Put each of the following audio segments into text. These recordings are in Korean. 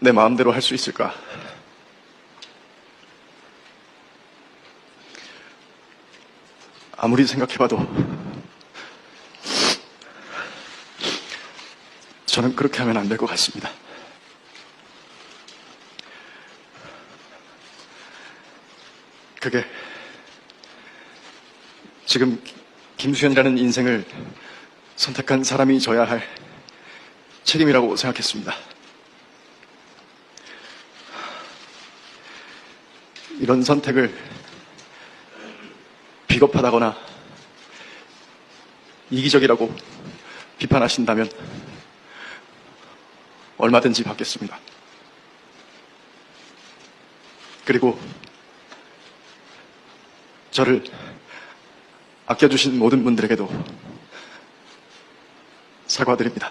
내 마음대로 할 수 있을까? 아무리 생각해봐도 저는 그렇게 하면 안 될 것 같습니다. 그게 지금 김수현이라는 인생을 선택한 사람이 져야 할 책임이라고 생각했습니다. 이런 선택을 비겁하다거나 이기적이라고 비판하신다면 얼마든지 받겠습니다. 그리고 저를 아껴주신 모든 분들에게도 사과드립니다.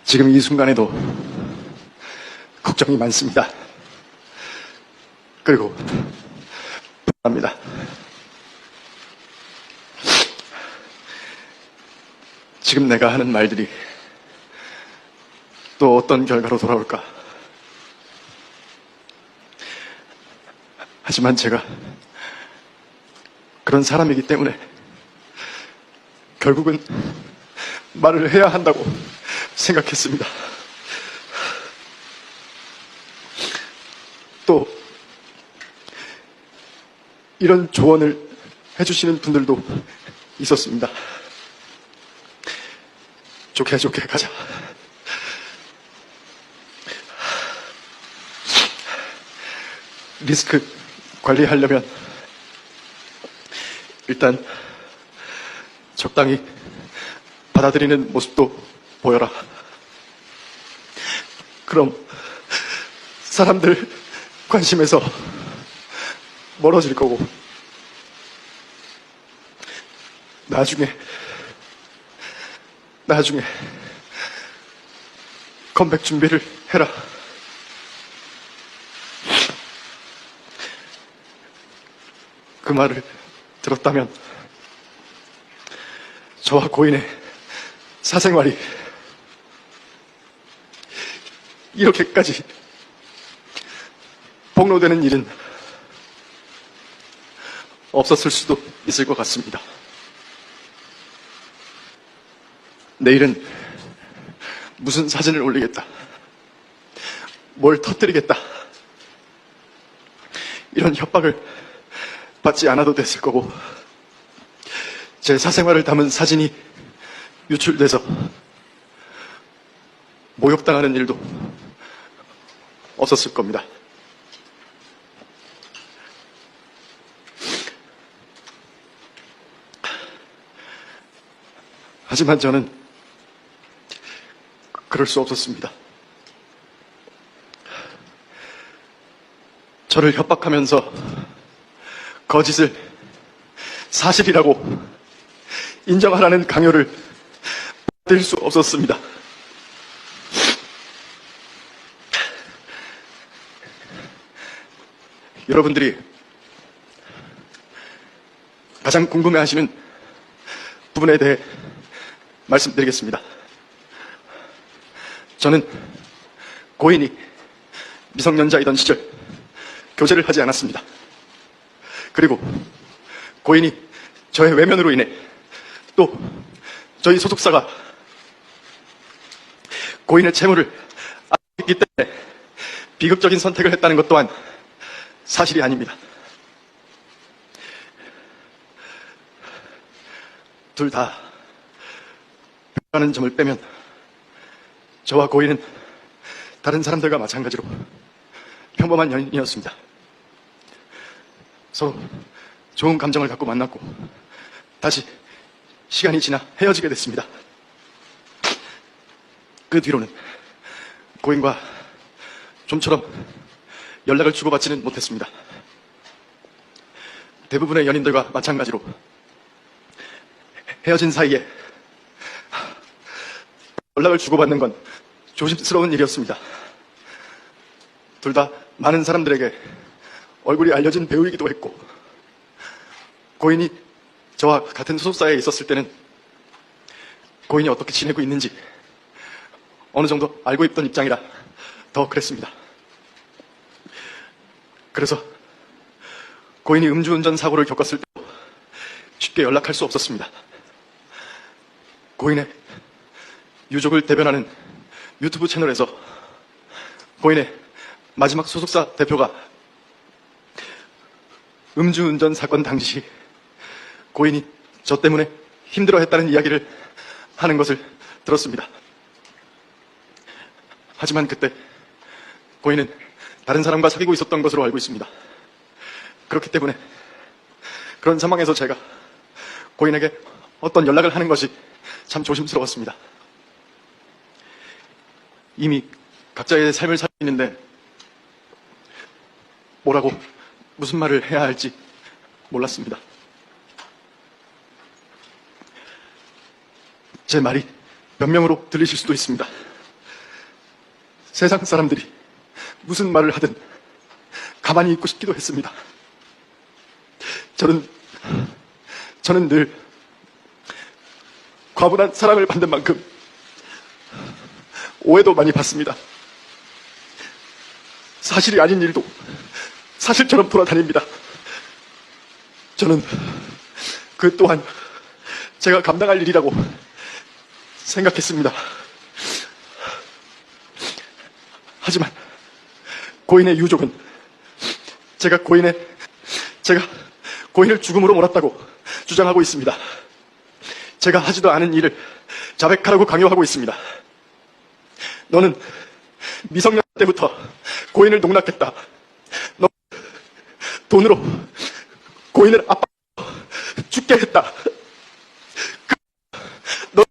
지금 이 순간에도 걱정이 많습니다. 그리고 불안합니다. 지금 내가 하는 말들이 또 어떤 결과로 돌아올까? 하지만 제가 그런 사람이기 때문에 결국은 말을 해야 한다고 생각했습니다. 또 이런 조언을 해주시는 분들도 있었습니다. 좋게 좋게 가자. 리스크 관리하려면 일단 적당히 받아들이는 모습도 보여라. 그럼 사람들 관심에서 멀어질 거고 나중에 컴백 준비를 해라. 그 말을 들었다면 저와 고인의 사생활이 이렇게까지 폭로되는 일은 없었을 수도 있을 것 같습니다. 내일은 무슨 사진을 올리겠다, 뭘 터뜨리겠다, 이런 협박을 받지 않아도 됐을 거고, 제 사생활을 담은 사진이 유출돼서 모욕당하는 일도 없었을 겁니다. 하지만 저는 그럴 수 없었습니다. 저를 협박하면서 거짓을 사실이라고 인정하라는 강요를 받을 수 없었습니다. 여러분들이 가장 궁금해하시는 부분에 대해 말씀드리겠습니다. 저는 고인이 미성년자이던 시절 교제를 하지 않았습니다. 그리고 고인이 저의 외면으로 인해 또 저희 소속사가 고인의 채무를 아꼈기 때문에 비극적인 선택을 했다는 것 또한 사실이 아닙니다. 둘 다 별다른 점을 빼면 저와 고인은 다른 사람들과 마찬가지로 평범한 연인이었습니다. 서로 좋은 감정을 갖고 만났고 다시 시간이 지나 헤어지게 됐습니다. 그 뒤로는 고인과 좀처럼 연락을 주고받지는 못했습니다. 대부분의 연인들과 마찬가지로 헤어진 사이에 연락을 주고받는 건 조심스러운 일이었습니다. 둘 다 많은 사람들에게 얼굴이 알려진 배우이기도 했고, 고인이 저와 같은 소속사에 있었을 때는 고인이 어떻게 지내고 있는지 어느 정도 알고 있던 입장이라 더 그랬습니다. 그래서 고인이 음주운전 사고를 겪었을 때도 쉽게 연락할 수 없었습니다. 고인의 유족을 대변하는 유튜브 채널에서 고인의 마지막 소속사 대표가 음주운전 사건 당시 고인이 저 때문에 힘들어했다는 이야기를 하는 것을 들었습니다. 하지만 그때 고인은 다른 사람과 사귀고 있었던 것으로 알고 있습니다. 그렇기 때문에 그런 상황에서 제가 고인에게 어떤 연락을 하는 것이 참 조심스러웠습니다. 이미 각자의 삶을 살고 있는데 뭐라고 무슨 말을 해야 할지 몰랐습니다. 제 말이 변명으로 들리실 수도 있습니다. 세상 사람들이 무슨 말을 하든 가만히 있고 싶기도 했습니다. 저는 늘 과분한 사랑을 받는 만큼 오해도 많이 받습니다. 사실이 아닌 일도 사실처럼 돌아다닙니다. 저는 그 또한 제가 감당할 일이라고 생각했습니다. 하지만 고인의 유족은 제가 고인을 죽음으로 몰았다고 주장하고 있습니다. 제가 하지도 않은 일을 자백하라고 강요하고 있습니다. 너는 미성년 때부터 고인을 농락했다. 너 돈으로 고인을 아빠 죽게 했다. 너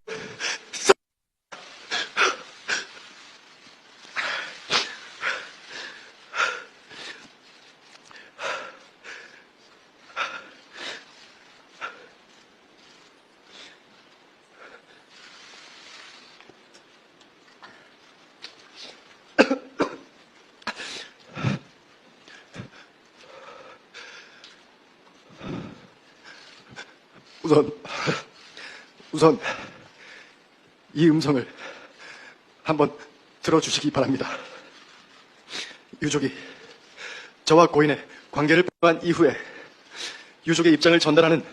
우선 이 음성을 한번 들어주시기 바랍니다. 유족이 저와 고인의 관계를 보고한 이후에 유족의 입장을 전달하는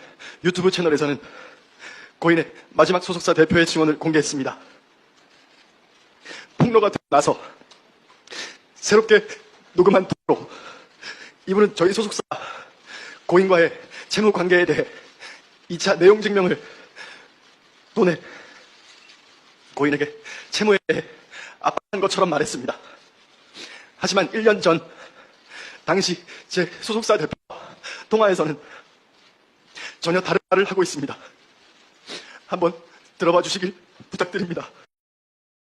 유튜브 채널에서는 고인의 마지막 소속사 대표의 증언을 공개했습니다. 폭로가 되고 나서 새롭게 녹음한 통화로 이분은 저희 소속사 고인과의 채무 관계에 대해 2차 내용 증명을 돈에 고인에게 채무에 대해 압박한 것처럼 말했습니다. 하지만 1년 전 당시 제 소속사 대표 통화에서는 전혀 다른 말을 하고 있습니다. 한번 들어봐 주시길 부탁드립니다.